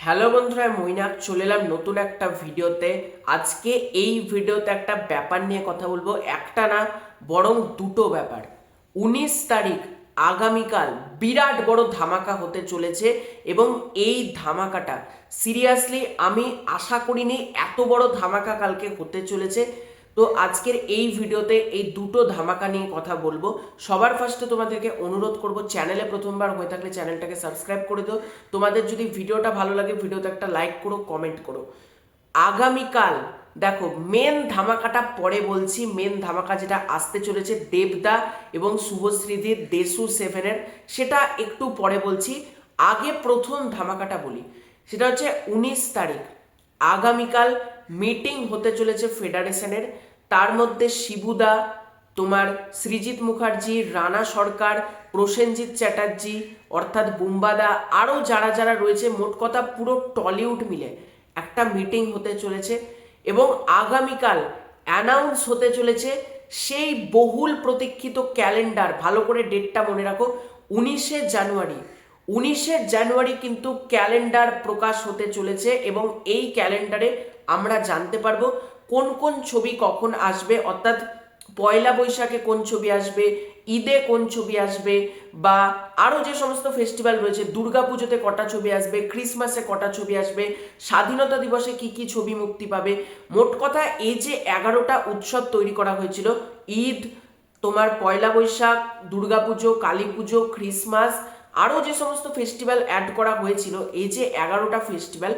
Hello বন্ধুরা, মৈনাক চলে এলাম নতুন একটা ভিডিওতে। আজকে এই ভিডিওতে একটা ব্যাপার নিয়ে কথা বলবো, একটা না বরং দুটো ব্যাপার। 19 তারিখ আগামীকাল বিরাট বড় ধামাকা হতে চলেছে এবং এই ধামাকাটা সিরিয়াসলি আমি আশা করিনি এত বড় ধামাকা কালকে হতে চলেছে। তো আজকের এই ভিডিওতে এই দুটো ধামাকা নিয়ে কথা বলবো। সবার ফার্স্টে তোমাদেরকে অনুরোধ করব, চ্যানেলে প্রথমবার হয়ে থাকলে চ্যানেলটাকে সাবস্ক্রাইব করে দিও। তোমাদের যদি ভিডিওটা ভালো লাগে ভিডিওতে একটা লাইক করো, কমেন্ট করো। আগামীকাল দেখো, মেন ধামাকাটা পরে বলছি। মেন ধামাকা যেটা আসতে চলেছে দেবদা এবং শুভশ্রীদির দেশু সেভেনের, সেটা একটু পরে বলছি। আগে প্রথম ধামাকাটা বলি, সেটা হচ্ছে 19 তারিখ আগামীকাল মিটিং হতে চলেছে ফেডারেশনের। তার মধ্যে শিবুদা, তোমার সৃজিত মুখার্জি, রানা সরকার, প্রসেনজিৎ চ্যাটার্জি অর্থাৎ বুম্বাদা, আরও যারা যারা রয়েছে, মোট কথা পুরো টলিউড মিলে একটা মিটিং হতে চলেছে। এবং আগামীকাল অ্যানাউন্স হতে চলেছে সেই বহুল প্রতীক্ষিত ক্যালেন্ডার। ভালো করে ডেটটা মনে রাখো, 19শে জানুয়ারি। 19শে জানুয়ারি কিন্তু ক্যালেন্ডার প্রকাশ হতে চলেছে এবং এই ক্যালেন্ডারে আমরা জানতে পারবো কোন কোন ছবি কখন আসবে, অর্থাৎ পয়লা বৈশাখে কোন ছবি আসবে, ঈদে কোন ছবি আসবে, বা আরও যে সমস্ত ফেস্টিভ্যাল রয়েছে, দুর্গাপুজোতে কটা ছবি আসবে, ক্রিসমাসে কটা ছবি আসবে, স্বাধীনতা দিবসে কি কি ছবি মুক্তি পাবে। মোট কথা এই যে 11টা উৎসব তৈরি করা হয়েছিল, ঈদ, তোমার পয়লা বৈশাখ, দুর্গাপুজো, কালী পুজো, ক্রিসমাস, আরও যে সমস্ত ফেস্টিভ্যাল অ্যাড করা হয়েছিল, এই যে 11টা ফেস্টিভ্যাল,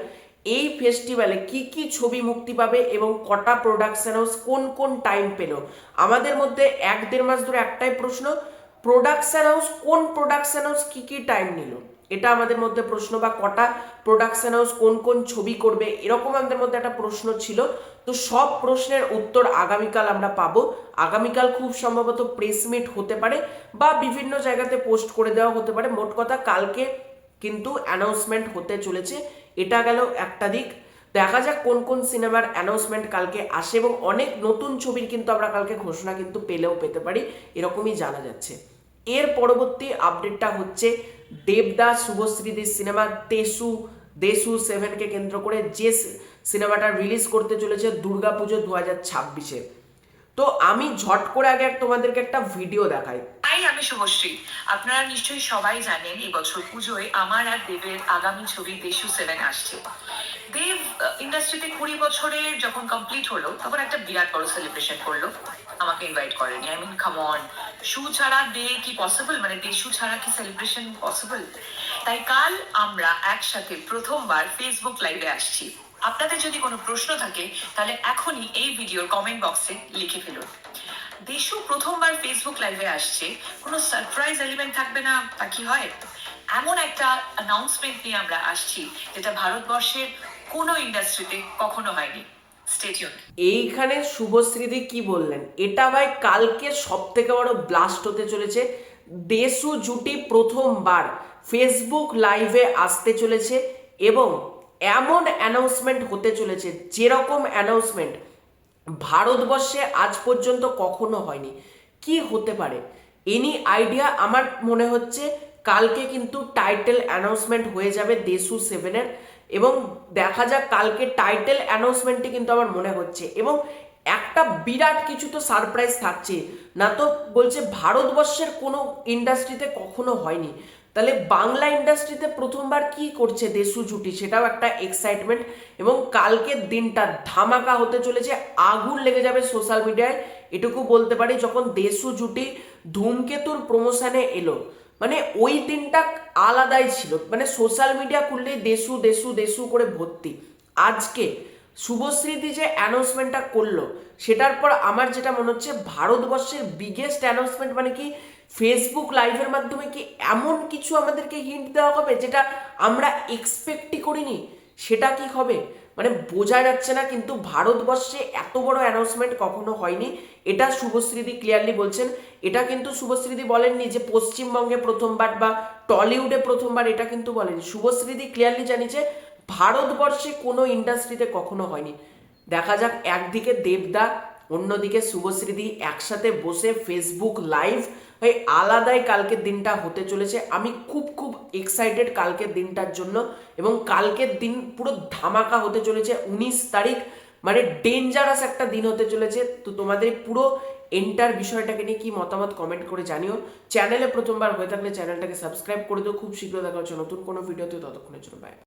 এই ফেস্টিভ্যালে কি কি ছবি মুক্তি পাবে এবং কটা প্রোডাকশন হাউস কোন কোন টাইম পেল। আমাদের মধ্যে 1-1.5 মাস ধরে একটাই প্রশ্ন, প্রোডাকশন হাউস কি কি টাইম নিল, এটা আমাদের মধ্যে প্রশ্ন। বা কটা প্রোডাকশন হাউস কোন কোন ছবি করবে, এরকম আমাদের মধ্যে একটা প্রশ্ন ছিল। তো সব প্রশ্নের উত্তর আগামীকাল আমরা পাবো। আগামীকাল খুব সম্ভবত প্রেস মিট হতে পারে বা বিভিন্ন জায়গাতে পোস্ট করে দেওয়া হতে পারে। মোট কথা কালকে কিন্তু অ্যানাউন্সমেন্ট হতে চলেছে। এটা গেল একটা দিক। দেখা যাক কোন কোন সিনেমার অ্যানাউন্সমেন্ট কালকে আসে এবং অনেক নতুন ছবির কিন্তু আমরা কালকে ঘোষণা কিন্তু পেলেও পেতে পারি, এরকমই জানা যাচ্ছে। এর পরবর্তী আপডেটটা হচ্ছে দেবদাস শুভশ্রীদির সিনেমা দেশু 7কে কেন্দ্র করে যে সিনেমাটা রিলিজ করতে চলেছে দুর্গাপুজো 2026-এ। তো আমি ঝট করে আগে তোমাদেরকে একটা ভিডিও দেখাই। আমি শুভশ্রী। আপনারা নিশ্চয়ই সবাই জানেন এই বছর পুজোয় আমার আর দেবের আগামী ছবি দেশু 7 আসছে। দেব ইন্ডাস্ট্রিতে 20 বছরের যখন কমপ্লিট হলো তখন একটা বিরাট বড় সেলিব্রেশন করলো, আমাকে ইনভাইট করেনি। আই মিন কাম অন, শু ছাড়া ডে কি পসিবল, মানে দেশু ছাড়া কি সেলিব্রেশন পসিবল? তাই কাল আমরা একসাথে প্রথমবার ফেসবুক লাইভে আসছি। আপনাদের যদি কোনো প্রশ্ন থাকে তাহলে এখনই এই ভিডিওর কমেন্ট বক্সে লিখে ফেলুন। দেশু প্রথমবার ফেসবুক লাইভে আসছে, কোনো সারপ্রাইজ এলিমেন্ট থাকবে না তা কি হয়? এমন একটা অ্যানাউন্সমেন্ট নিয়ে আমরা আসছি যেটা ভারতবর্ষের কোনো ইন্ডাস্ট্রিতে কখনো হয়নি। Stay tuned. এইখানে শুভশ্রীদি কি বললেন, এটা ভাই কালকে সব থেকে বড় ব্লাস্ট হতে চলেছে। দেশু জুটি প্রথমবার ফেসবুক লাইভে আসতে চলেছে এবং এমন অ্যানাউন্সমেন্ট হতে চলেছে যেরকম অ্যানাউন্সমেন্ট ভারতবর্ষে আজ পর্যন্ত কখনো হয়নি। কি হতে পারে এনি আইডিয়া? আমার মনে হচ্ছে কালকে কিন্তু টাইটেল অ্যানাউন্সমেন্ট হয়ে যাবে দেশু 7-এর এবং দেখা যাক কালকে টাইটেল অ্যানাউন্সমেন্টটি কিন্তু আমার মনে হচ্ছে। এবং একটা বিরাট কিছু তো সারপ্রাইজ থাকছে না, তো বলছে ভারতবর্ষের কোনো ইন্ডাস্ট্রিতে কখনো হয়নি, তাহলে বাংলা ইন্ডাস্ট্রিতে প্রথমবার কি করছে দেশু জুটি, সেটাও একটা এক্সাইটমেন্ট। এবং কালকের দিনটা ধামাকা হতে চলেছে, আগুন লেগে যাবে সোশ্যাল মিডিয়ায়। এটুকু বলতে পারি, যখন দেশু জুটি ধূমকেতুর প্রমোশনে এলো, মানে ওই দিনটা আলাদাই ছিল, মানে সোশ্যাল মিডিয়া খুললেই দেশু দেশু দেশু করে ভর্তি। আজকে শুভশ্রীদি যে অ্যানাউন্সমেন্টটা করলো, সেটার পর আমার যেটা মনে হচ্ছে ভারতবর্ষের বিগেস্ট অ্যানাউন্সমেন্ট, মানে কি ফেসবুক লাইভের মাধ্যমে কি এমন কিছু আমাদেরকে হিন্ট দেওয়া হবে যেটা আমরা এক্সপেক্টই করিনি। সেটা কি হবে মানে বোঝা যাচ্ছে না, কিন্তু ভারতবর্ষে এত বড় অ্যানাউন্সমেন্ট কখনো হয়নি, এটা শুভশ্রীদি ক্লিয়ারলি বলছেন। এটা কিন্তু শুভশ্রীদি বলেননি যে পশ্চিমবঙ্গে প্রথমবার বা টলিউডে প্রথমবার, এটা কিন্তু বলেনি। শুভশ্রীদি ক্লিয়ারলি জানিয়েছে ভারতবর্ষে কোনো ইন্ডাস্ট্রিতে কখনো হয়নি। দেখা যাক, একদিকে দেবদা অন্যদিকে শুভশ্রীদি একসাথে বসে ফেসবুক লাইভ হয়ে আলাদাই কালকের দিনটা হতে চলেছে। আমি খুব খুব এক্সাইটেড কালকের দিনটার জন্য, এবং কালকের দিন পুরো ধামাকা হতে চলেছে। 19 তারিখ মানে ডেঞ্জারাস একটা দিন হতে চলেছে। তো তোমাদের পুরো এন্টার বিষয়টাকে নিয়ে কি মতামত কমেন্ট করে জানিও। চ্যানেলে প্রথমবার হয়ে থাকলে চ্যানেলটাকে সাবস্ক্রাইব করে দিও। খুব শীঘ্র দেখা হচ্ছে নতুন কোনো ভিডিওতে, ততক্ষণের জন্য বাই।